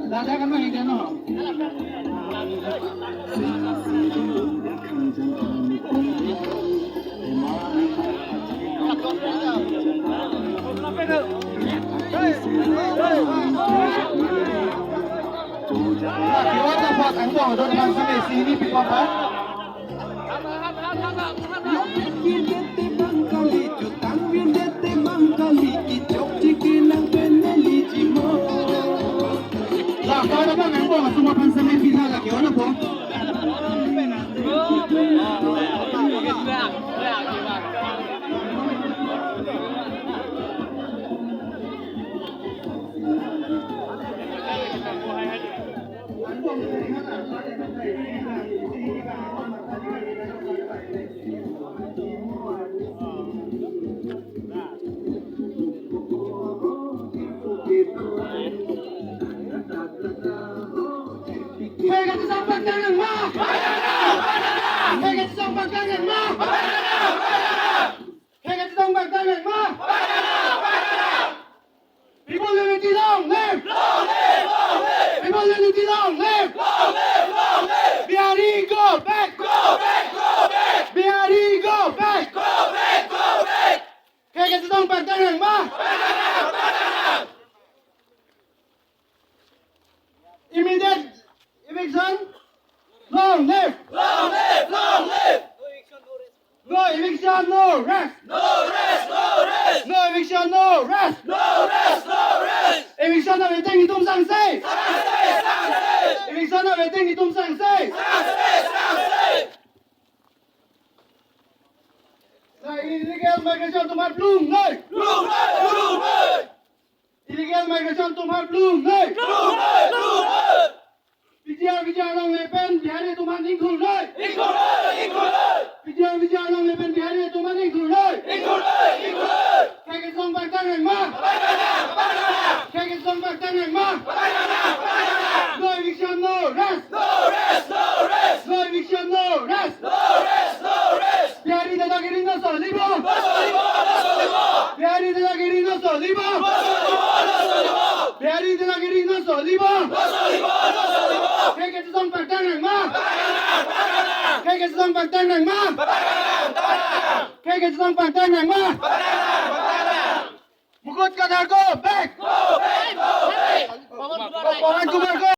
Dadah kan main kan no. Kita buat angkong untuk teman sampai sini pipa. Kalau bang angkong semua sampai bisa lagi orang po. Pegang sampai tangan mah. Pegang sampai tangan mah. Pegang sampai tangan mah. People unity long live. People unity long live. Biari go back. Biari go back. Pegang sampai tangan mah. Immediate eviction. Long live. No eviction, no rest. No eviction, no rest. Eviction là về tên thì tung sang xây. Eviction là về tên thì tung sang xây. Là illegal migration tung hạt bloom nơi. Illegal migration tung hạt bloom nơi. Bicara long lepen biari tung hạt ingkul nơi. Bicara long lepen biari tung hạt ingkul nơi. Kachesong tangan mah. Kachesong tangan mah. No eviction, no rest. No eviction, no rest. Biari dadagiri no solibo. Biari dadagiri no solibo. Biari dadagiri no solibo. Kachesong tangan mah. Kachesong tangan mah. Kachesong tangan mah. Mukut ka go back. Go back. Go back.